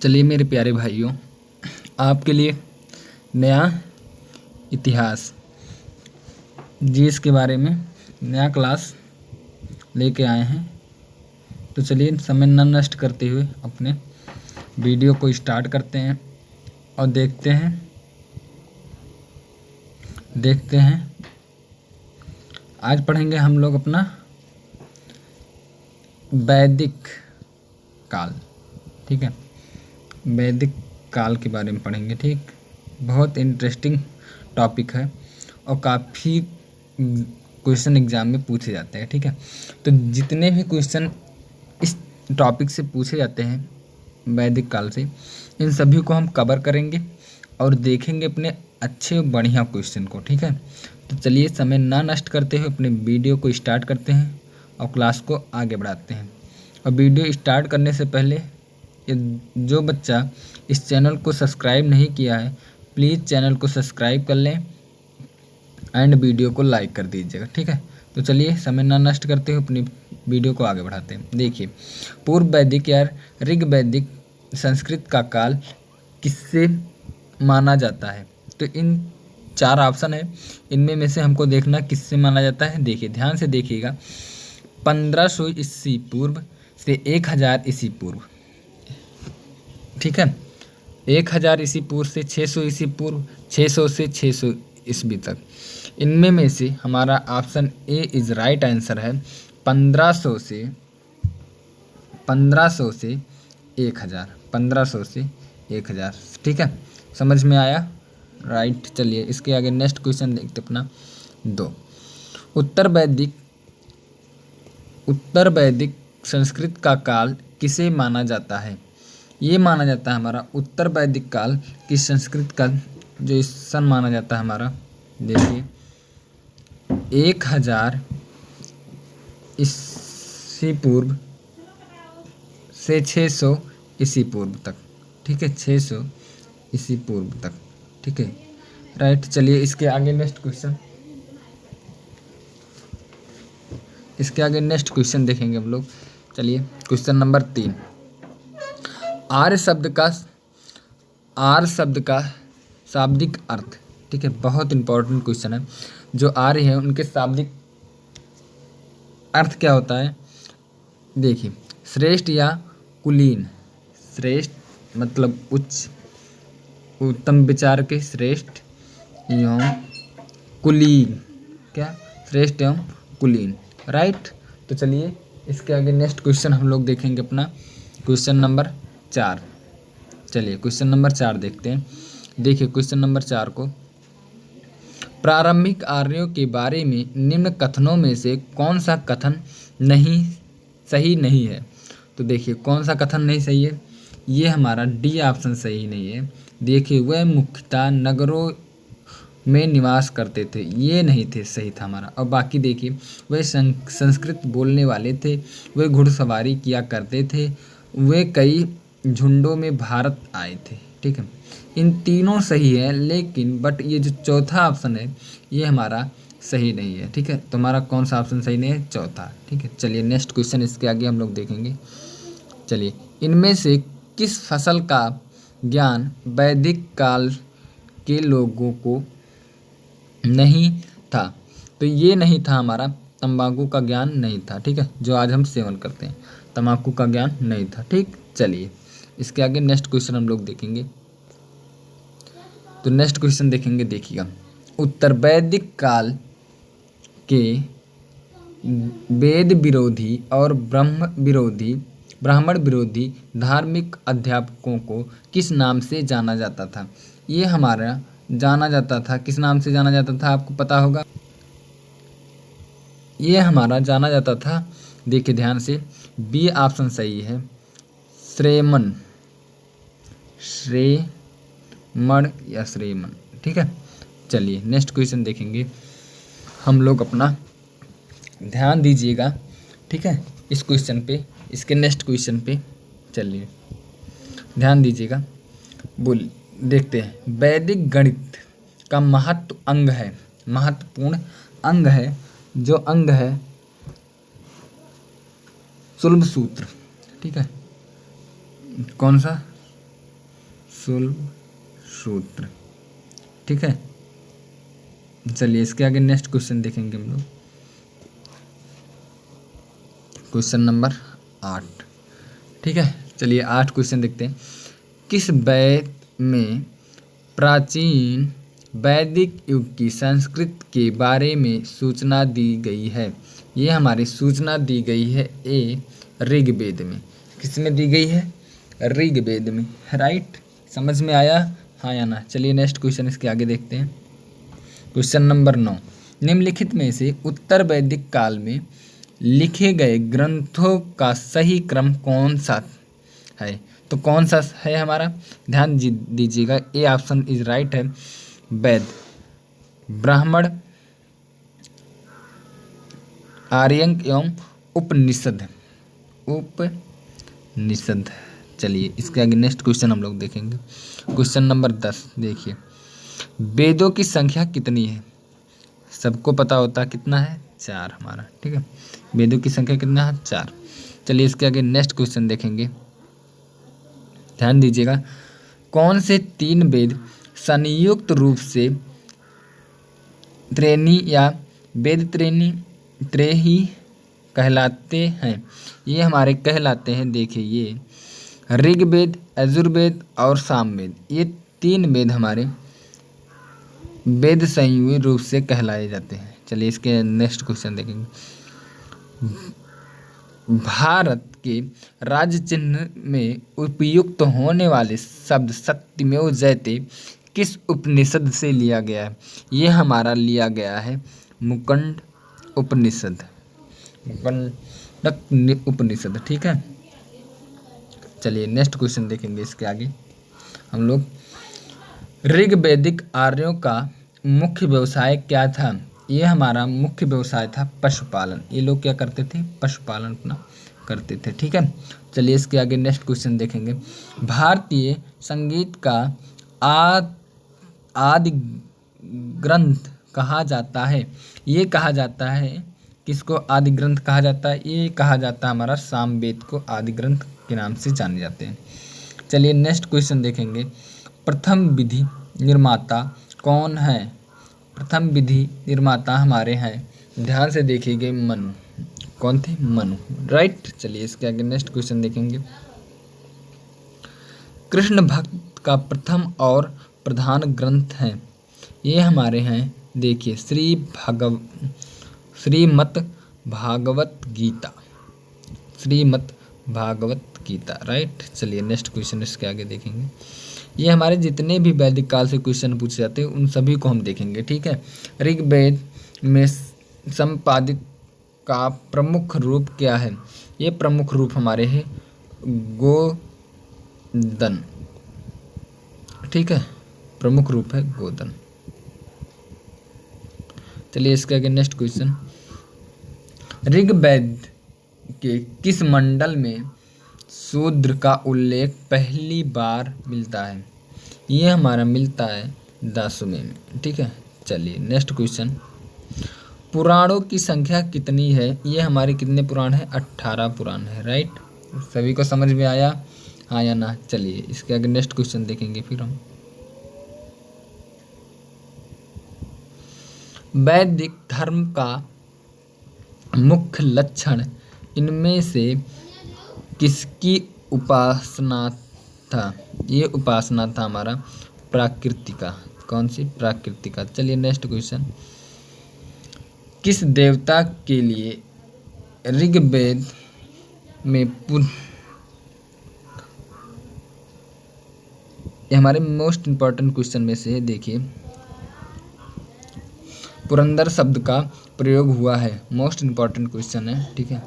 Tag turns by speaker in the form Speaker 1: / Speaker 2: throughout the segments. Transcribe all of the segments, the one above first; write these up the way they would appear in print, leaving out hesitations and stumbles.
Speaker 1: चलिए मेरे प्यारे भाइयों, आपके लिए नया इतिहास जीएस के बारे में नया क्लास लेके आए हैं। तो चलिए समय न नष्ट करते हुए अपने वीडियो को स्टार्ट करते हैं और देखते हैं आज पढ़ेंगे हम लोग अपना वैदिक काल। ठीक है, वैदिक काल के बारे में पढ़ेंगे। ठीक, बहुत इंटरेस्टिंग टॉपिक है और काफ़ी क्वेश्चन एग्ज़ाम में पूछे जाते हैं। ठीक है, तो जितने भी क्वेश्चन इस टॉपिक से पूछे जाते हैं वैदिक काल से, इन सभी को हम कवर करेंगे और देखेंगे अपने अच्छे बढ़िया क्वेश्चन को। ठीक है, तो चलिए समय ना नष्ट करते हुए अपने वीडियो को स्टार्ट करते हैं और क्लास को आगे बढ़ाते हैं। और वीडियो स्टार्ट करने से पहले जो बच्चा इस चैनल को सब्सक्राइब नहीं किया है, प्लीज़ चैनल को सब्सक्राइब कर लें एंड वीडियो को लाइक कर दीजिएगा। ठीक है, तो चलिए समय ना नष्ट करते हुए अपनी वीडियो को आगे बढ़ाते हैं। देखिए, पूर्व वैदिक या ऋग वैदिक संस्कृत का काल किससे माना जाता है? तो इन 4 ऑप्शन है, इनमें में से हमको देखना किससे माना जाता है। देखिए, ध्यान से देखिएगा। 1500 ईस्वी पूर्व से 1000 ईस्वी पूर्व। ठीक है, 1000 ईस्वी पूर्व से 600 ईस्वी पूर्व, 600 से 600 ईस्वी तक। इनमें में से हमारा option A is right answer है। 1500 से 1000, 1500 से 1000। ठीक है, समझ में आया? राइट। चलिए इसके आगे नेक्स्ट क्वेश्चन देखते अपना 2। उत्तर वैदिक संस्कृत का काल किसे माना जाता है? ये माना जाता है हमारा उत्तर वैदिक काल की संस्कृत का जो सन माना जाता है हमारा, देखिए 1000 ईस्वी पूर्व से 600 ईस्वी पूर्व तक। ठीक है, 600 ईस्वी पूर्व तक। ठीक है, राइट। चलिए इसके आगे नेक्स्ट क्वेश्चन देखेंगे हम लोग। चलिए क्वेश्चन नंबर 3। आर्य शब्द का शाब्दिक अर्थ। ठीक है, बहुत इंपॉर्टेंट क्वेश्चन है। जो आर्य है उनके शाब्दिक अर्थ क्या होता है? देखिए, श्रेष्ठ या कुलीन। श्रेष्ठ मतलब उच्च, उत्तम विचार के श्रेष्ठ एवं कुलीन, क्या? श्रेष्ठ एवं कुलीन। राइट। तो चलिए इसके आगे नेक्स्ट क्वेश्चन हम लोग देखेंगे अपना क्वेश्चन नंबर 4। चलिए क्वेश्चन नंबर 4 देखते हैं। देखिए क्वेश्चन नंबर 4 को, प्रारंभिक आर्यों के बारे में निम्न कथनों में से कौन सा कथन सही नहीं है? तो देखिए कौन सा कथन नहीं सही है? ये हमारा डी ऑप्शन सही नहीं है। देखिए, वह मुख्यतः नगरों में निवास करते थे, ये नहीं थे, सही था हमारा। और बाकी देखिए, वह संस्कृत बोलने वाले थे, वे घुड़सवारी किया करते थे, वे कई झुंडों में भारत आए थे। ठीक है, इन तीनों सही है, लेकिन बट ये जो चौथा ऑप्शन है ये हमारा सही नहीं है। ठीक है, तो हमारा कौन सा ऑप्शन सही नहीं है? चौथा। ठीक है, चलिए नेक्स्ट क्वेश्चन इसके आगे हम लोग देखेंगे। चलिए, इनमें से किस फसल का ज्ञान वैदिक काल के लोगों को नहीं था? तो ये नहीं था हमारा, तंबाकू का ज्ञान नहीं था। ठीक है, जो आज हम सेवन करते हैं, तंबाकू का ज्ञान नहीं था। ठीक, चलिए इसके आगे नेक्स्ट क्वेश्चन हम लोग देखेंगे। तो नेक्स्ट क्वेश्चन देखेंगे, देखिएगा, उत्तर वैदिक काल के वेद विरोधी और ब्राह्मण विरोधी धार्मिक अध्यापकों को किस नाम से जाना जाता था? ये हमारा जाना जाता था, किस नाम से जाना जाता था आपको पता होगा? ये हमारा जाना जाता था, देखिए ध्यान से, बी ऑप्शन सही है, श्रेमन या श्रेमन। ठीक है, चलिए नेक्स्ट क्वेश्चन देखेंगे हम लोग अपना, ध्यान दीजिएगा। ठीक है, इस क्वेश्चन पे, इसके नेक्स्ट क्वेश्चन पे चलिए ध्यान दीजिएगा। देखते हैं, वैदिक गणित का महत्वपूर्ण अंग है, जो अंग है सुलभ सूत्र। ठीक है, कौन सा? सुलभ सूत्र। ठीक है, चलिए इसके आगे नेक्स्ट क्वेश्चन देखेंगे हम लोग। Question number 8। ठीक है, चलिए 8 क्वेश्चन देखते हैं। किस वेद में प्राचीन वैदिक युग की संस्कृत के बारे में सूचना दी गई है? ये हमारी सूचना दी गई है ए ऋग्वेद में। किस में दी गई है? ऋग्वेद में। राइट, समझ में आया हाँ या ना? चलिए नेक्स्ट क्वेश्चन इसके आगे देखते हैं। Question number 9। निम्नलिखित में से उत्तर वैदिक काल में लिखे गए ग्रंथों का सही क्रम कौन सा है? तो कौन सा है हमारा? ध्यान दीजिएगा, ए ऑप्शन इज राइट है। वेद, ब्राह्मण, आर्यक एवं उपनिषद। उपनिषद। चलिए इसके आगे नेक्स्ट क्वेश्चन हम लोग देखेंगे। क्वेश्चन नंबर 10 देखिए, वेदों की संख्या कितनी है? सबको पता होता है कितना है? 4 हमारा। ठीक है, वेदों की संख्या कितना है? 4। चलिए इसके आगे नेक्स्ट क्वेश्चन देखेंगे, ध्यान दीजिएगा। कौन से 3 वेद संयुक्त रूप से त्रेणी या वेद त्रेही कहलाते हैं? ये हमारे कहलाते हैं, देखिए ये ऋग्वेद, यजुर्वेद और सामवेद। ये 3 वेद हमारे वेद संयुक्त रूप से कहलाए जाते हैं। चलिए इसके नेक्स्ट क्वेश्चन देखेंगे। भारत के राज्य चिन्ह में उपयुक्त होने वाले शब्द सत्यमेव जयते किस उपनिषद से लिया गया है? ये हमारा लिया गया है मुकंद उपनिषद। मुकंद उपनिषद। ठीक है, चलिए नेक्स्ट क्वेश्चन देखेंगे इसके आगे हम लोग। ऋग्वैदिक आर्यों का मुख्य व्यवसाय क्या था? ये हमारा मुख्य व्यवसाय था पशुपालन। ये लोग क्या करते थे? पशुपालन अपना करते थे। ठीक है, चलिए इसके आगे नेक्स्ट क्वेश्चन देखेंगे। भारतीय संगीत का आदि ग्रंथ कहा जाता है? ये कहा जाता है, किसको आदि ग्रंथ कहा जाता है? ये कहा जाता है हमारा सामवेद को आदि ग्रंथ के नाम से जाने जाते हैं। चलिए नेक्स्ट क्वेश्चन देखेंगे। प्रथम विधि निर्माता कौन है? प्रथम विधि निर्माता हमारे हैं, ध्यान से देखिएगा, मनु। कौन थे? मनु। राइट, चलिए इसके आगे नेक्स्ट क्वेश्चन देखेंगे। कृष्ण भक्त का प्रथम और प्रधान ग्रंथ है, ये हमारे हैं, देखिए श्रीमद् भागवत गीता। श्रीमद् भागवत गीता। राइट, चलिए नेक्स्ट क्वेश्चन इसके आगे देखेंगे। ये हमारे जितने भी वैदिक काल से क्वेश्चन पूछे जाते हैं उन सभी को हम देखेंगे। ठीक है, ऋग्वेद में संपादित का प्रमुख रूप क्या है? ये प्रमुख रूप हमारे हैं गोदन। ठीक है, प्रमुख रूप है गोदन। चलिए इसके आगे नेक्स्ट क्वेश्चन। ऋग्वेद के किस मंडल में शूद्र का उल्लेख पहली बार मिलता है? ये हमारा मिलता है 10वें में। ठीक है, चलिए नेक्स्ट क्वेश्चन। पुराणों की संख्या कितनी है? ये हमारे कितने पुराण हैं? 18 पुराण है। राइट, सभी को समझ में आया हाँ या ना? चलिए इसके आगे नेक्स्ट क्वेश्चन देखेंगे फिर हम। वैदिक धर्म का मुख्य लक्षण इनमें से किसकी उपासना था? ये उपासना था हमारा प्राकृतिका। कौन सी? प्राकृतिका। चलिए नेक्स्ट क्वेश्चन। किस देवता के लिए ऋग्वेद में ये हमारे मोस्ट इंपॉर्टेंट क्वेश्चन में से है, देखिए पुरंदर शब्द का प्रयोग हुआ है। मोस्ट इंपॉर्टेंट क्वेश्चन है। ठीक है,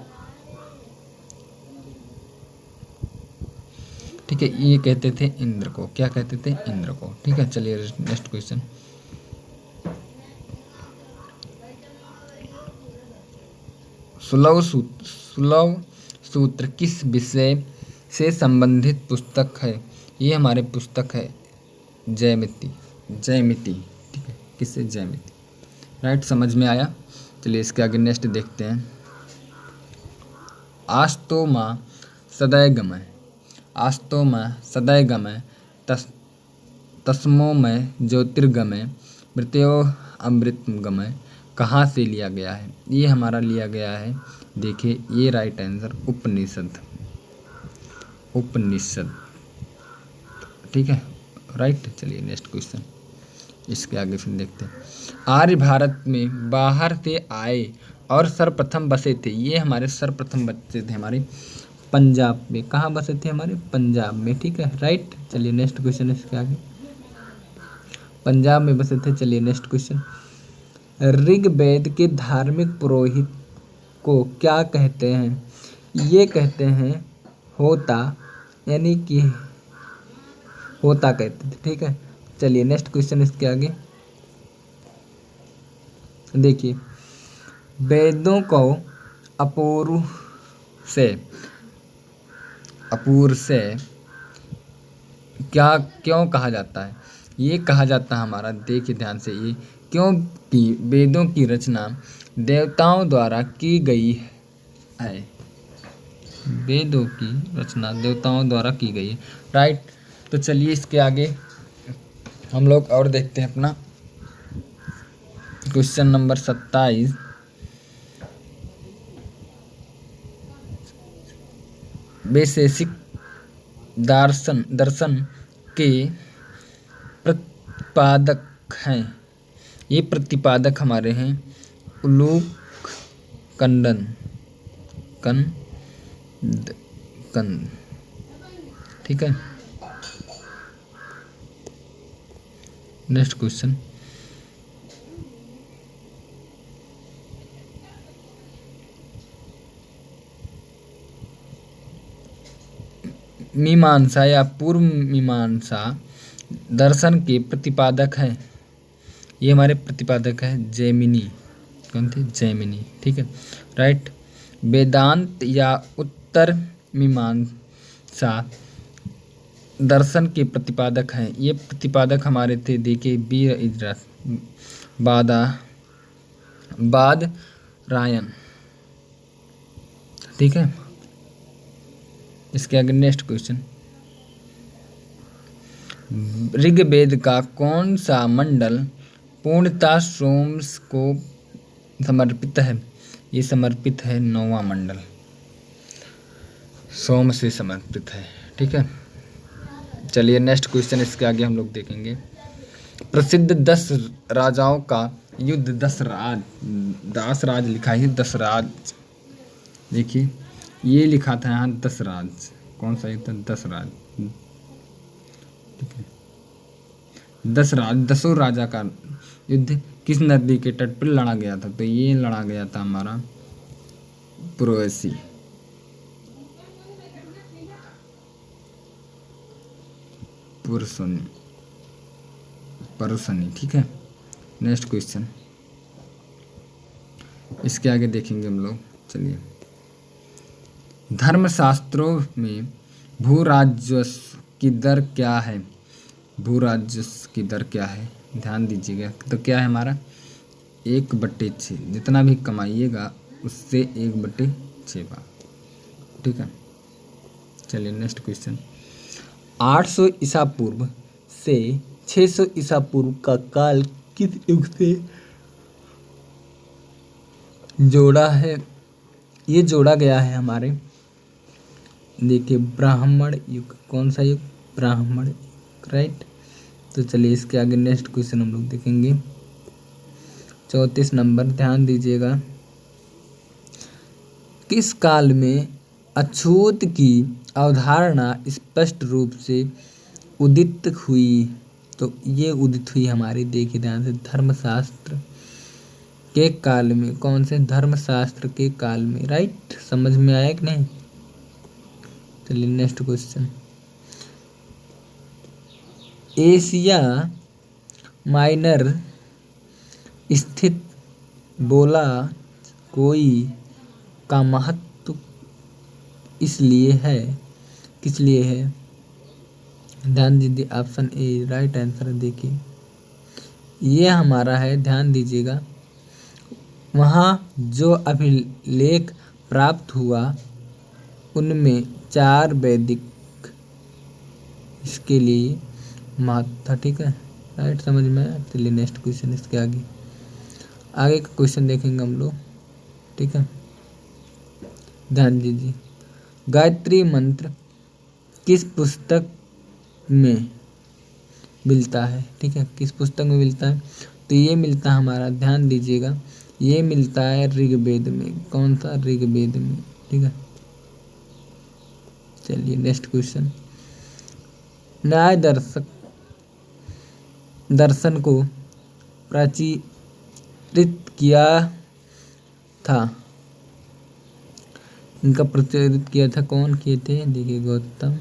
Speaker 1: ठीक है, ये कहते थे इंद्र को। क्या कहते थे? इंद्र को। ठीक है, चलिए नेक्स्ट क्वेश्चन। सुलभ सूत्र किस विषय से संबंधित पुस्तक है? ये हमारे पुस्तक है जयमिति। जयमिति। ठीक है, किससे? जयमिति। राइट, समझ में आया? चलिए इसके आगे नेक्स्ट देखते हैं। आस्तो माँ सदैव गमय। आस्तो माँ सदैव गमय तस्मोमय ज्योतिर्गमय मृत्यो अमृतगमय कहाँ से लिया गया है? ये हमारा लिया गया है, देखिए ये राइट आंसर उपनिषद। उपनिषद, ठीक है, राइट। चलिए नेक्स्ट क्वेश्चन, इसके आगे फिर देखते हैं। आर्य भारत में बाहर से आए और सर्वप्रथम बसे थे। ये हमारे सर्वप्रथम बसे थे हमारे पंजाब में। कहाँ बसे थे? हमारे पंजाब में, ठीक है, राइट। चलिए नेक्स्ट क्वेश्चन, इसके आगे पंजाब में बसे थे। चलिए नेक्स्ट क्वेश्चन। ऋग्वेद के धार्मिक पुरोहित को क्या कहते हैं? ये कहते हैं होता, यानी कि होता कहते थे, ठीक है। चलिए नेक्स्ट क्वेश्चन, इसके आगे देखिए। वेदों को अपूर्व से क्या क्यों कहा जाता है? ये कहा जाता है हमारा, देखिए ध्यान से, ये क्योंकि वेदों की रचना देवताओं द्वारा की गई है। वेदों की रचना देवताओं द्वारा की गई है, राइट। तो चलिए इसके आगे हम लोग और देखते हैं अपना क्वेश्चन नंबर 27। वैशेषिक दर्शन के प्रतिपादक हैं। ये प्रतिपादक हमारे हैं उलूक कंदन ठीक है। Next question. मीमांसा या पूर्व मीमांसा दर्शन के प्रतिपादक हैं। ये हमारे प्रतिपादक है जैमिनी। कौन थे? जैमिनी, ठीक है, राइट। वेदांत या उत्तर मीमांसा दर्शन के प्रतिपादक हैं। ये प्रतिपादक हमारे थे, देखिए वीर इद्रस बादरायण, ठीक है। इसके आगे नेक्स्ट क्वेश्चन। ऋग्वेद का कौन सा मंडल पूर्णतः सोम को समर्पित है? ये समर्पित है 9वां मंडल, सोम से समर्पित है, ठीक है। चलिए नेक्स्ट क्वेश्चन, इसके आगे हम लोग देखेंगे। प्रसिद्ध 10 राजाओं का युद्ध, दासराज लिखा है, दसराज, देखिए ये लिखा था यहाँ दसराज। कौन सा युद्ध? दसराज, ठीक है। दसराज, दसों राजा का युद्ध किस नदी के तट पर लड़ा गया था? तो ये लड़ा गया था हमारा परसनी, ठीक है। नेक्स्ट क्वेश्चन, इसके आगे देखेंगे हम लोग। चलिए, धर्मशास्त्रों में भूराजस्व की दर क्या है? भूराजस्व की दर क्या है? ध्यान दीजिएगा। तो क्या है हमारा 1/6। जितना भी कमाइएगा उससे 1/6 भाग, ठीक है। चलिए नेक्स्ट क्वेश्चन। 800 ईसा पूर्व से 600 ईसा पूर्व का काल किस युग से जोड़ा है? ये जोड़ा गया है हमारे, देखिए ब्राह्मण युग। कौन सा युग? ब्राह्मण युग, राइट। तो चलिए इसके आगे नेक्स्ट क्वेश्चन हम लोग देखेंगे। 34 नंबर, ध्यान दीजिएगा। किस काल में अछूत की अवधारणा स्पष्ट रूप से उदित हुई? तो ये उदित हुई हमारी, देखिए ध्यान से, धर्मशास्त्र के काल में। कौन से? धर्मशास्त्र के काल में, राइट। समझ में आया कि नहीं? चलिए नेक्स्ट क्वेश्चन। एशिया माइनर स्थित बोला कोई का महत्व इसलिए है, किस लिए है? ध्यान दीजिए, ऑप्शन ए राइट आंसर है। देखिए ये हमारा है, ध्यान दीजिएगा। वहाँ जो अभिलेख प्राप्त हुआ उनमें 4 वैदिक, इसके लिए महत्व था। ठीक है, राइट, समझ में आया। चलिए नेक्स्ट क्वेश्चन, इसके आगे आगे का क्वेश्चन देखेंगे हम लोग। ठीक है, ध्यान दीजिए। गायत्री मंत्र किस पुस्तक में मिलता है? ठीक है, किस पुस्तक में मिलता है? तो ये मिलता है हमारा, ध्यान दीजिएगा, ये मिलता है ऋग्वेद में। कौन सा? ऋग्वेद में। ठीक है, चलिए नेक्स्ट क्वेश्चन। न्याय दर्शन को प्रचलित किया था, इनका प्रचलित किया था कौन किए थे? देखिए गौतम,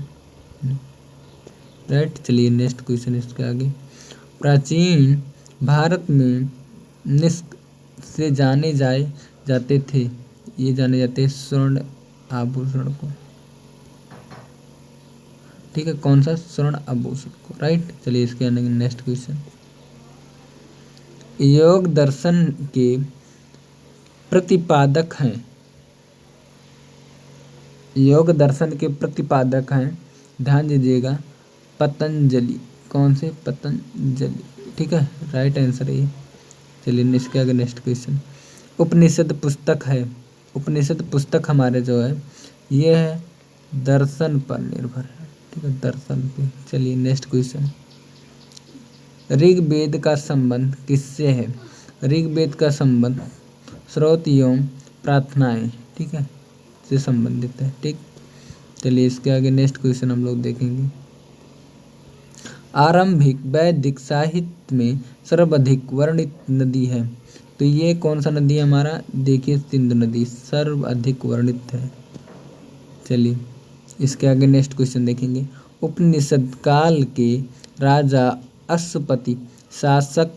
Speaker 1: राइट। चलिए नेक्स्ट क्वेश्चन, इसके आगे। प्राचीन भारत में निष्क से जाते थे, ये जाने जाते स्वर्ण आभूषण को। ठीक है, कौन सा? स्वर्ण आभूषण को, राइट। चलिए इसके आगे नेक्स्ट क्वेश्चन। योग दर्शन के प्रतिपादक हैं, योग दर्शन के प्रतिपादक हैं, ध्यान दीजिएगा, पतंजलि। कौन से? पतंजलि। ठीक है, राइट आंसर है ये। चलिए इसके आगे नेक्स्ट क्वेश्चन। उपनिषद पुस्तक है, उपनिषद पुस्तक हमारे जो है ये है दर्शन पर निर्भर है। ठीक है, दर्शन पे। चलिए नेक्स्ट क्वेश्चन। ऋग्वेद का संबंध किससे है? ऋग्वेद का संबंध स्रोत एवं प्रार्थनाएं, ठीक है, से संबंधित है। ठीक, चलिए इसके आगे नेक्स्ट क्वेश्चन हम लोग देखेंगे। आरंभिक वैदिक साहित्य में सर्वाधिक वर्णित नदी है, तो ये कौन सा नदी है हमारा? देखिए सिंधु नदी सर्वाधिक वर्णित है। चलिए इसके आगे नेक्स्ट क्वेश्चन देखेंगे। उपनिषद काल के राजा अश्वपति शासक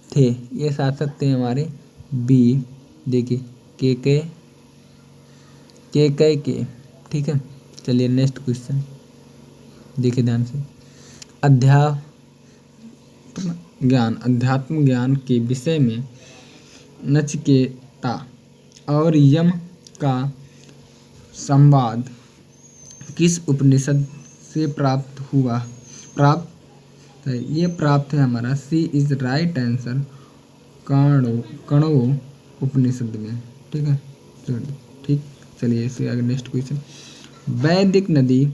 Speaker 1: थे, ये शासक थे हमारे बी, देखिए के। ठीक है, चलिए नेक्स्ट क्वेश्चन देखिए ध्यान से। अध्यात्म ज्ञान के विषय में नचिकेता और यम का संवाद किस उपनिषद से प्राप्त है? ये प्राप्त है हमारा, सी इज राइट आंसर, कण्व उपनिषद में। ठीक है, ठीक। चलिए इसके आगे नेक्स्ट क्वेश्चन। वैदिक नदी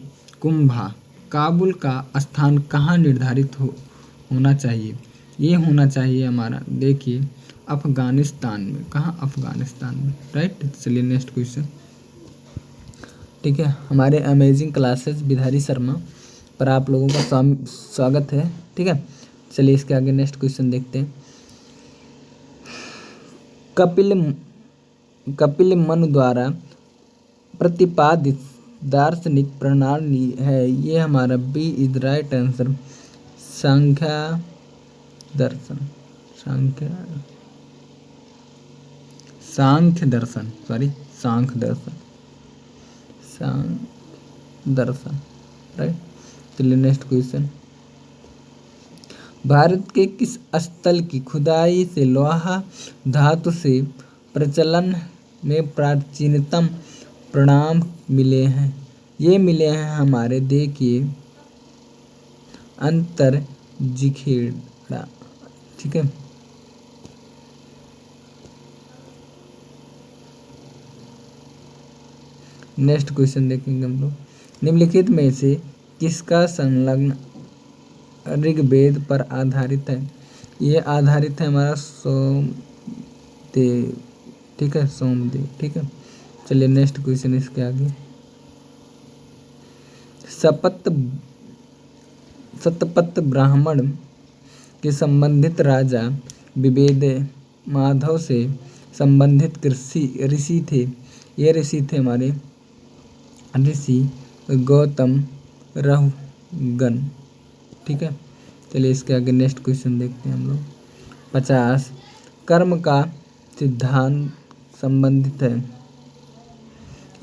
Speaker 1: कुंभा काबुल का स्थान कहाँ निर्धारित होना चाहिए? ये होना चाहिए हमारा, देखिए अफगानिस्तान में। कहाँ? अफगानिस्तान में, राइट। चलिए नेक्स्ट क्वेश्चन। ठीक है, हमारे अमेजिंग क्लासेस विधारी शर्मा पर आप लोगों का स्वागत है। ठीक है, चलिए इसके आगे नेक्स्ट क्वेश्चन देखते हैं। कपिल मनु द्वारा प्रतिपादित दार्शनिक प्रणाली है, ये हमारा B is right answer, Sankhya दर्शन, राइट। चलिए नेक्स्ट क्वेश्चन। भारत के किस स्थल की खुदाई से लोहा धातु से प्रचलन में प्राचीनतम प्रमाण मिले हैं? ये मिले हैं हमारे, देखिए अंतरजिखेड़ा। ठीक है, नेक्स्ट क्वेश्चन देखेंगे हम लोग। निम्नलिखित में से किसका संलग्न ऋग्वेद पर आधारित है? ये आधारित है हमारा सोमदेव। ठीक है, सोमदेव। ठीक है, चलिए नेक्स्ट क्वेश्चन इसके आगे। सतपथ ब्राह्मण के संबंधित राजा विवेद माधव से संबंधित ऋषि थे, ये ऋषि थे हमारे ऋषि गौतम रहुगन। ठीक है, चलिए इसके आगे नेक्स्ट क्वेश्चन देखते हैं हम लोग। 50 कर्म का सिद्धांत संबंधित है,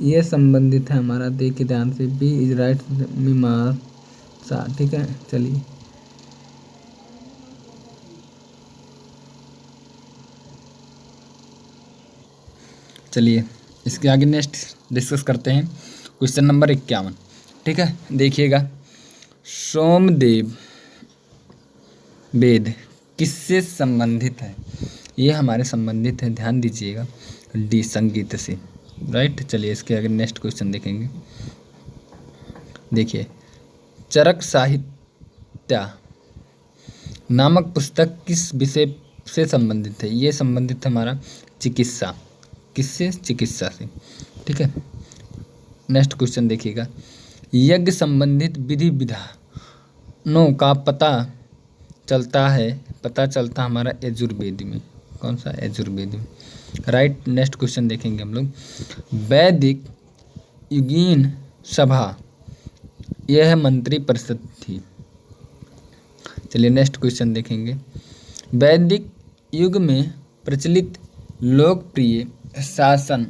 Speaker 1: ये संबंधित है हमारा, देखिए ध्यान से, बी इज राइट, मीमांसा। ठीक है, चलिए इसके आगे नेक्स्ट डिस्कस करते हैं क्वेश्चन नंबर 51। ठीक है, देखिएगा। सोमदेव वेद किससे संबंधित है? ये हमारे संबंधित है, ध्यान दीजिएगा, डी संगीत से। राइट, चलिए इसके आगे नेक्स्ट क्वेश्चन देखेंगे। देखिए, चरक साहित्य नामक पुस्तक किस विषय से संबंधित है? ये संबंधित है हमारा चिकित्सा। किससे? चिकित्सा से। ठीक है, नेक्स्ट क्वेश्चन देखिएगा। यज्ञ संबंधित विधि विधानों का पता चलता हमारा यजुर्वेद में। कौन सा? यजुर्वेद में। राइट, नेक्स्ट क्वेश्चन देखेंगे हम लोग। वैदिक युगीन सभा यह मंत्री परिषद थी। चलिए नेक्स्ट क्वेश्चन देखेंगे। वैदिक युग में प्रचलित लोकप्रिय शासन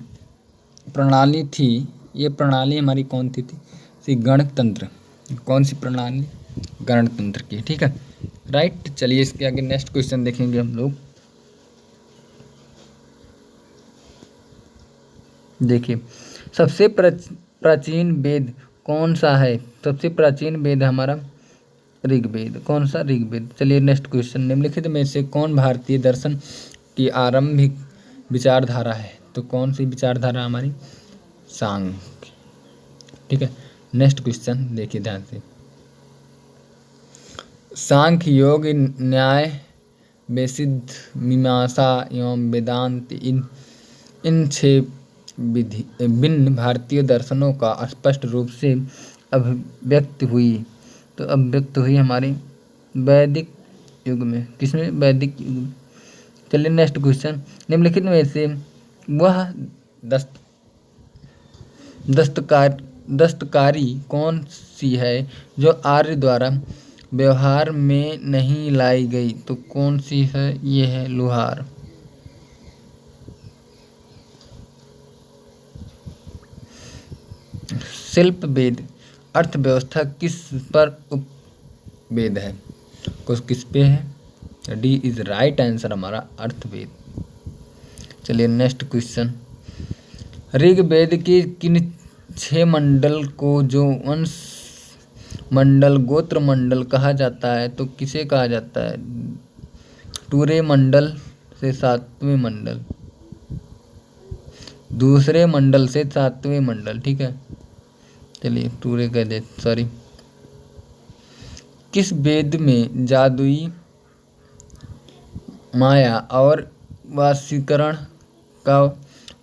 Speaker 1: प्रणाली थी, ये प्रणाली हमारी कौन सी थी? गणतंत्र। कौन सी प्रणाली? गणतंत्र की। ठीक है, राइट, चलिए इसके आगे नेक्स्ट क्वेश्चन देखेंगे हम लोग। देखिए, सबसे प्राचीन वेद कौन सा है? सबसे प्राचीन वेद हमारा ऋग्वेद। कौन सा? ऋग्वेद। चलिए नेक्स्ट क्वेश्चन। निम्नलिखित में से कौन भारतीय दर्शन की आरंभिक विचारधारा है? तो कौन सी विचारधारा हमारी? सांख्य। ठीक है, नेक्स्ट क्वेश्चन देखिए ध्यान से। सांख्य, योग, न्याय, वैशेषिक, मीमांसा एवं वेदांत इन 6 भिन्न भारतीय दर्शनों का स्पष्ट रूप से अभिव्यक्त हुई। तो अभिव्यक्त हुई हमारे वैदिक युग में। किसमें? वैदिक युग में। चलिए नेक्स्ट क्वेश्चन। निम्नलिखित में से वह दस्तकारी कौन सी है जो आर्य द्वारा व्यवहार में नहीं लाई गई? तो कौन सी है? ये है लुहार। शिल्प वेद अर्थव्यवस्था किस पर उपवेद है? कुछ किस पे है? डी इज राइट आंसर हमारा अर्थवेद। चलिए नेक्स्ट क्वेश्चन। ऋग्वेद के किन 6 मंडल को जो वंश मंडल, गोत्र मंडल कहा जाता है, तो किसे कहा जाता है? टूरे मंडल से 7वें मंडल, दूसरे मंडल से 7वें मंडल। ठीक है, चलिए टूरे कह दे, सॉरी। किस वेद में जादुई माया और वशीकरण का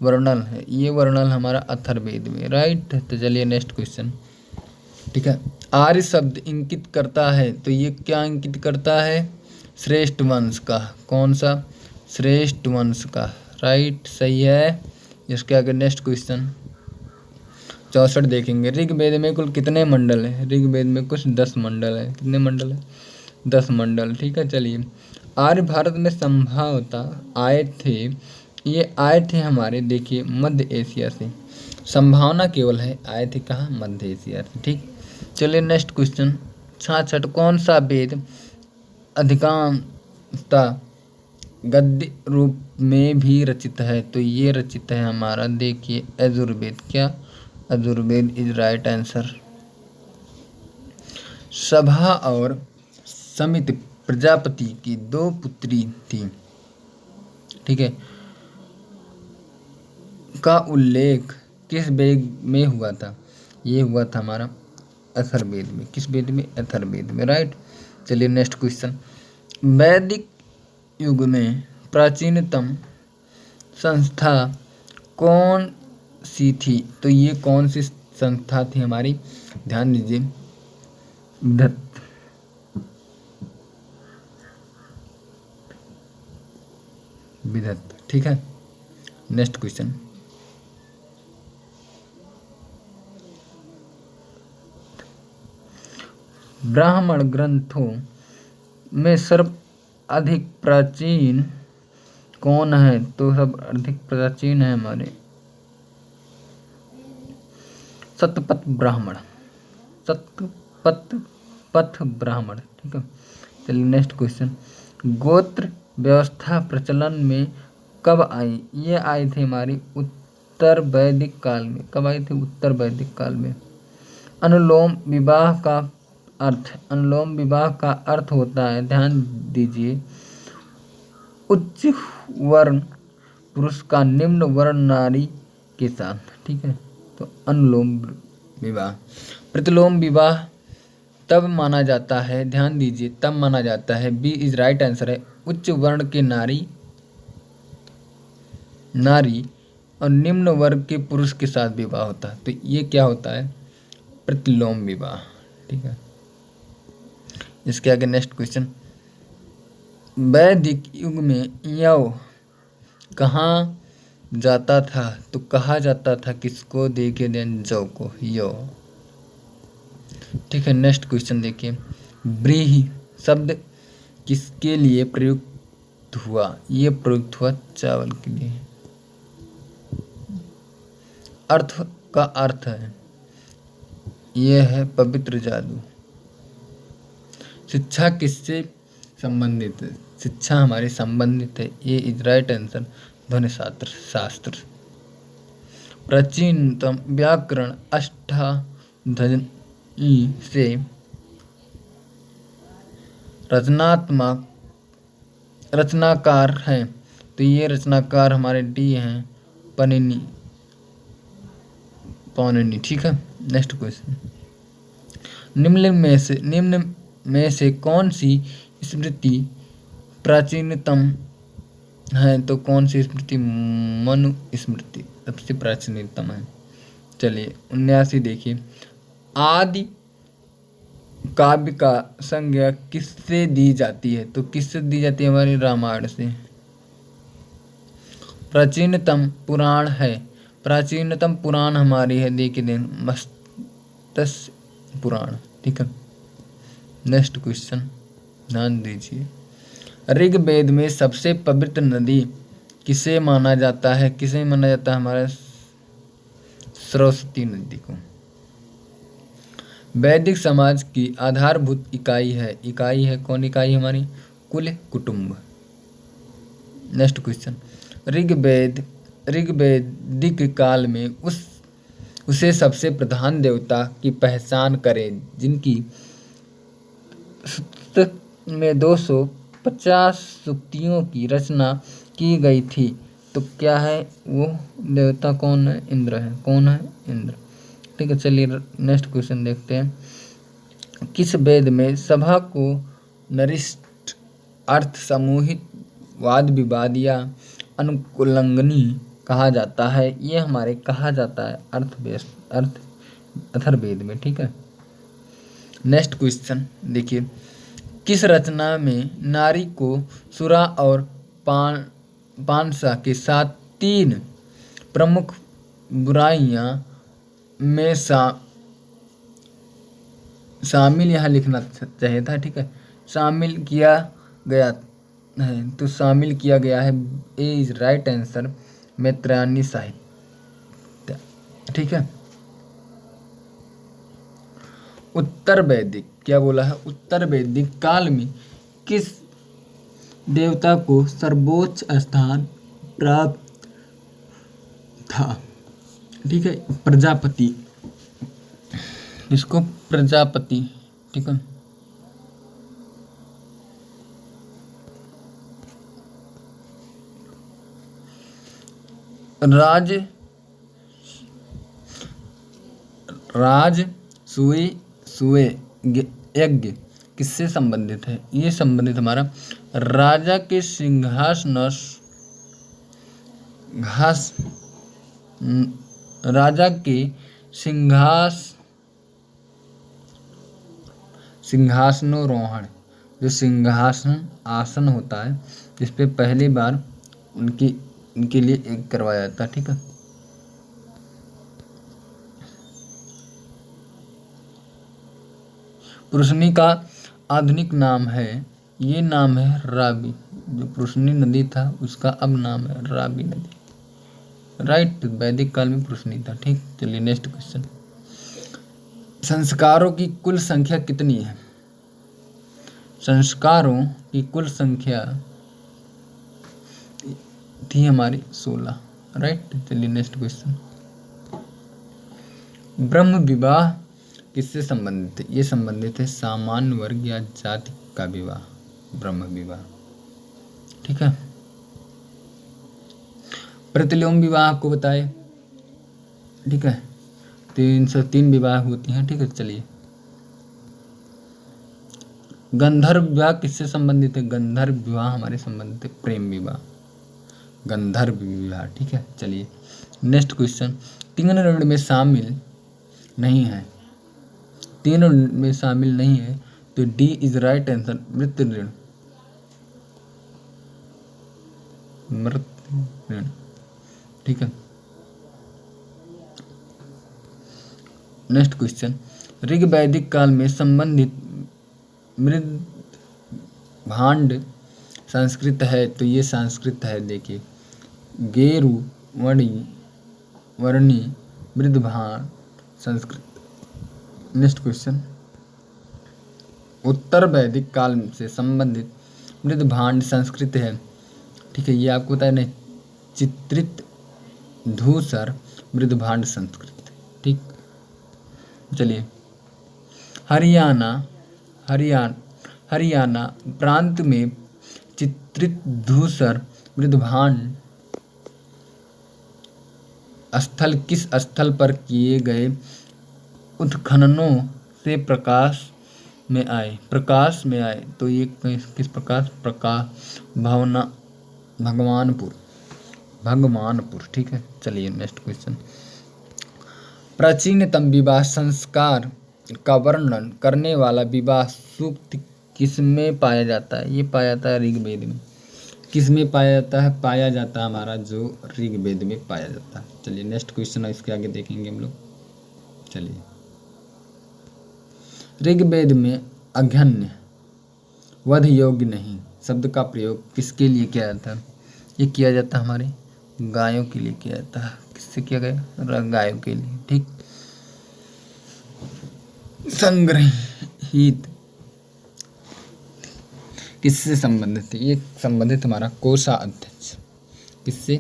Speaker 1: वर्णन है? ये वर्णन हमारा अथर्ववेद में। राइट, तो चलिए नेक्स्ट क्वेश्चन। ठीक है, आर्य शब्द इंगित करता है, तो ये क्या इंगित करता है? श्रेष्ठ वंश का। कौन सा? श्रेष्ठ वंश का। राइट, सही है। इसके आगे नेक्स्ट क्वेश्चन 64 देखेंगे। ऋग्वेद में कुल कितने मंडल हैं? ऋग्वेद में कुछ 10 मंडल है। कितने मंडल है? 10 मंडल। ठीक है, चलिए। आर्य भारत में संभवतः आए थे, ये आए थे हमारे, देखिए, मध्य एशिया से। संभावना केवल है, आए थे कहाँ? मध्य एशिया से। ठीक, चलिए नेक्स्ट क्वेश्चन 66। कौन सा वेद अधिकांशतः गद्य रूप में भी रचित है? तो ये रचित है हमारा, देखिए, यजुर्वेद। क्या? Yajurveda is right answer. सभा और समित प्रजापति की 2 पुत्री थी। ठीक है, का उल्लेख किस वेद में हुआ था? ये हुआ था हमारा अथर्ववेद में। किस वेद में? अथर्ववेद में। राइट, चलिए नेक्स्ट क्वेश्चन। वैदिक युग में प्राचीनतम संस्था कौन सी थी? तो ये कौन सी संस्था थी हमारी? ध्यान दीजिए, विधत्त। विधत्त। ठीक है, नेक्स्ट क्वेश्चन। ब्राह्मण ग्रंथों में सर्वाधिक प्राचीन कौन है? तो सब अधिक प्राचीन है हमारे शतपथ ब्राह्मण। शतपथ ब्राह्मण। ठीक है, चलिए नेक्स्ट क्वेश्चन। गोत्र व्यवस्था प्रचलन में कब आई? ये आई थी हमारी उत्तर वैदिक काल में। कब आई थी? उत्तर वैदिक काल में। अनुलोम विवाह का अर्थ। अनुलोम विवाह का अर्थ होता है, ध्यान दीजिए, उच्च वर्ण पुरुष का निम्न वर्ण नारी के साथ। ठीक है, तो अनुलोम विवाह। प्रतिलोम विवाह तब माना जाता है, ध्यान दीजिए, तब माना जाता है, बी इज राइट आंसर है, उच्च वर्ण के नारी और निम्न वर्ग के पुरुष के साथ विवाह होता है। तो ये क्या होता है? प्रतिलोम विवाह। ठीक है, इसके आगे नेक्स्ट क्वेश्चन, वैदिक युग में यव कहाँ जाता था? तो कहा जाता था किसको? देखिए देन जव को, यव। ठीक है, नेक्स्ट क्वेश्चन देखिए, व्रीहि शब्द किसके लिए प्रयुक्त हुआ? ये प्रयुक्त हुआ चावल के लिए। अर्थ का अर्थ है, यह है पवित्र जादू। शिक्षा किससे संबंधित है? शिक्षा हमारी संबंधित है, ये इज राइट आंसर, ध्वनि शास्त्र। प्राचीनतम व्याकरण अष्टाध्यायी से रचनाकार हैं, तो ये रचनाकार हमारे डी हैं, पाणिनि। ठीक है, नेक्स्ट क्वेश्चन, निम्न में से कौन सी स्मृति प्राचीनतम है? तो कौन सी स्मृति? मनु स्मृति सबसे प्राचीनतम है। चलिए 79 देखिए, आदि काव्य का संज्ञा किससे दी जाती है? तो किससे दी जाती है? हमारी रामायण से। प्राचीनतम पुराण है, प्राचीनतम पुराण हमारी है, देखिए दिन मत्स्य पुराण। ठीक है, नेक्स्ट क्वेश्चन ध्यान दीजिए, ऋग्वेद में सबसे पवित्र नदी किसे माना जाता है? किसे माना जाता है? हमारे सरस्वती नदी को। वैदिक समाज की आधारभूत इकाई है कौन इकाई? हमारी कुल कुटुंब। नेक्स्ट क्वेश्चन, ऋग्वैदिक काल में उसे सबसे प्रधान देवता की पहचान करें, जिनकी सूक्त में 250 सूक्तियों की रचना की गई थी। तो क्या है वो देवता? कौन है? इंद्र है। कौन है? इंद्र। ठीक है, चलिए नेक्स्ट क्वेश्चन देखते हैं, किस वेद में सभा को नरिष्ठ अर्थ सामूहिक वाद विवाद या अनुकुलंगनी कहा जाता है? ये हमारे कहा जाता है अथर्ववेद में। ठीक है, नेक्स्ट क्वेश्चन देखिए, किस रचना में नारी को सुरा और पानसा के साथ 3 प्रमुख बुराइयां में शामिल यहाँ लिखना चाहिए था। ठीक है, शामिल किया गया है, तो शामिल किया गया है, ए इज राइट आंसर, मैत्रायणी साहित्य। ठीक है, उत्तर वैदिक, क्या बोला है? उत्तर वैदिक काल में किस देवता को सर्वोच्च स्थान प्राप्त था? ठीक है, प्रजापति। इसको प्रजापति। ठीक है, सूय यज्ञ किससे संबंधित है? ये संबंधित हमारा राजा के सिंहासनोरोहण, जो सिंहासन आसन होता है जिस पे पहली बार उनके लिए एक करवाया जाता है। ठीक है, पुरुषनी का आधुनिक नाम है, ये नाम है रावी। जो पुरुषनी नदी था उसका अब नाम है रावी नदी। राइट, वैदिक काल में पुरुषनी था। ठीक, चलिए नेक्स्ट क्वेश्चन, संस्कारों की कुल संख्या कितनी है? संस्कारों की कुल संख्या थी हमारी 16। राइट, चलिए नेक्स्ट क्वेश्चन, ब्रह्म विवाह किससे संबंधित है? ये संबंधित है सामान्य वर्ग या जाति का विवाह, ब्रह्म विवाह। ठीक है। प्रतिलोम विवाह आपको बताए। ठीक है, 303 विवाह होती हैं। ठीक है, चलिए। गंधर्व विवाह किससे संबंधित है? गंधर्व विवाह हमारे संबंधित है प्रेम विवाह, गंधर्व विवाह। ठीक है, चलिए नेक्स्ट क्वेश्चन। तीन ऋण में शामिल नहीं है, तीन ऋण में शामिल नहीं है तो डी इज राइट आंसर, मृत्यु ऋण, मृत्यु ऋण। ठीक है, नेक्स्ट क्वेश्चन। ऋग वैदिक काल में संबंधित मृद भांड संस्कृत है तो ये संस्कृत है। देखिए, गेरु वर्णी मृदभांड संस्कृत। Next question. उत्तर वैदिक काल से संबंधित मृदभांड संस्कृत है। ठीक है, ये आपको पता है नहीं, चित्रित धूसर मृदभांड संस्कृत। ठीक, चलिए। हरियाणा प्रांत में चित्रित धूसर मृदभांड स्थल किस स्थल पर किए गए उत्खननों से प्रकाश में आए? तो ये किस प्रकाश भगवानपुर। ठीक है, चलिए नेक्स्ट क्वेश्चन। प्राचीनतम विवाह संस्कार का वर्णन करने वाला विवाह सूक्त किसमें पाया जाता है? ये पाया जाता है ऋग्वेद में। किसमें पाया जाता है? पाया जाता है हमारा जो ऋग्वेद में पाया जाता है। चलिए नेक्स्ट क्वेश्चन है, इसके आगे देखेंगे हम लोग। चलिए, ऋग्वेद में अघन्य वध योग्य नहीं शब्द का प्रयोग किसके लिए किया जाता है? ये किया जाता है हमारे गायों के लिए किया जाता है। किससे किया गया? गायों के लिए। ठीक, संग्रहित किससे संबंधित है? ये संबंधित हमारा कोषाध्यक्ष। किससे?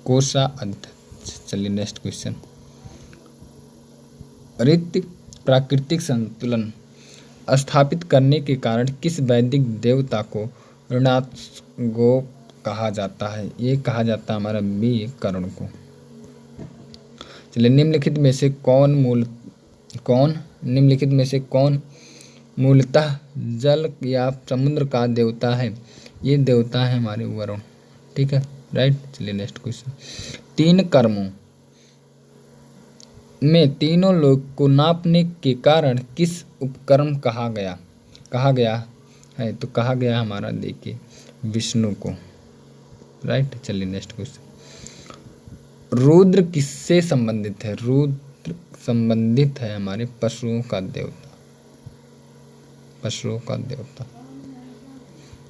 Speaker 1: कोषाध्यक्ष। चलिए नेक्स्ट क्वेश्चन। ऋत प्राकृतिक संतुलन स्थापित करने के कारण किस वैदिक देवता को ऋणात्सगो कहा जाता है? ये कहा जाता है हमारा विकर्ण को। चलिए, निम्नलिखित में से कौन मूलतः जल या समुद्र का देवता है? ये देवता है हमारे वरुण। ठीक है, राइट। चलिए नेक्स्ट क्वेश्चन। तीन कर्मों में तीनों लोग को नापने के कारण किस उपकर्म कहा गया है? तो कहा गया हमारा, देखिए, विष्णु को। राइट। चलिए नेक्स्ट क्वेश्चन। रुद्र किससे संबंधित है? रुद्र संबंधित है हमारे पशुओं का देवता।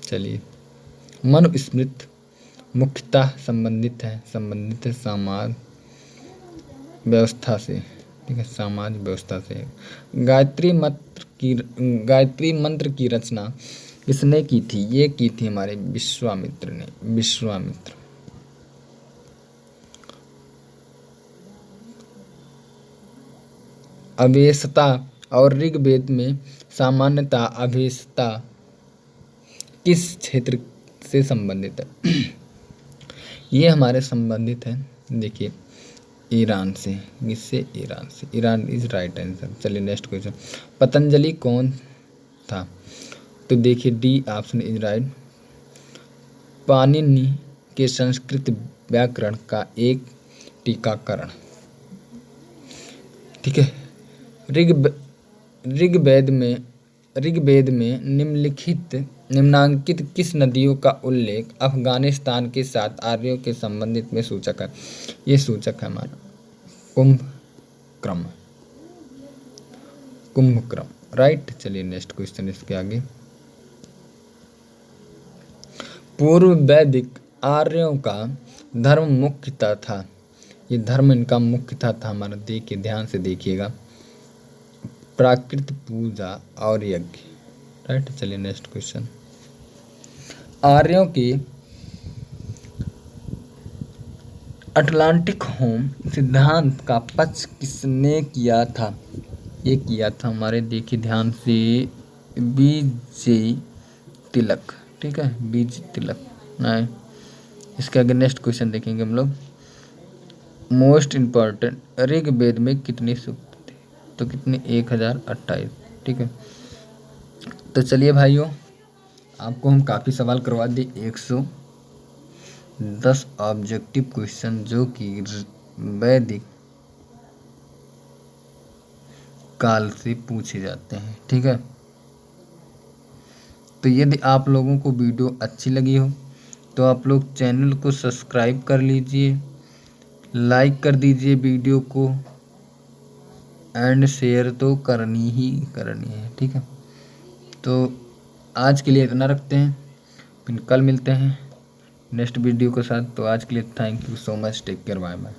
Speaker 1: चलिए, मनुस्मृति मुख्यतः संबंधित है समाज व्यवस्था से। ठीक है, समाज व्यवस्था से। गायत्री मंत्र की रचना किसने की थी? ये की थी हमारे विश्वामित्र ने। अवेशता और ऋग्वेद में सामान्यतः अवेशता किस क्षेत्र से संबंधित है? ये हमारे संबंधित है, देखिए, ईरान से। किससे? ईरान से। Iran is right answer. चलिए नेक्स्ट क्वेश्चन। पतंजलि कौन था? तो देखिए, D option is right. Panini के संस्कृत व्याकरण का एक टीकाकरण। ठीक है, ऋग्वेद में निम्नांकित किस नदियों का उल्लेख अफगानिस्तान के साथ आर्यों के संबंधित में सूचक है? ये सूचक है हमारा कुंभक्रम। राइट। चलिए नेक्स्ट क्वेश्चन, इसके आगे। पूर्व वैदिक आर्यों का धर्म मुख्यतः था। ये धर्म इनका मुख्यतः था हमारा, देखिए, ध्यान से देखिएगा, प्राकृत पूजा और यज्ञ। राइट। चलिए नेक्स्ट क्वेश्चन। आर्यों के अटलांटिक होम सिद्धांत का पक्ष किसने किया था? ये किया था हमारे, देखिए ध्यान से, बीजे तिलक। ठीक है, बीज तिलक नहीं। इसके आगे नेक्स्ट क्वेश्चन देखेंगे हम लोग। मोस्ट इम्पॉर्टेंट, ऋग्वेद में कितनी सूक्त थे? तो कितने, 1028। ठीक है, तो चलिए भाइयों, आपको हम काफ़ी सवाल करवा दिए, 110 ऑब्जेक्टिव क्वेश्चन जो कि वैदिक काल से पूछे जाते हैं। ठीक है, तो यदि आप लोगों को वीडियो अच्छी लगी हो तो आप लोग चैनल को सब्सक्राइब कर लीजिए, लाइक कर दीजिए वीडियो को, एंड शेयर तो करनी ही करनी है। ठीक है, तो आज के लिए इतना रखते हैं, फिर कल मिलते हैं नेक्स्ट वीडियो के साथ। तो आज के लिए thank you so much, take care, bye bye.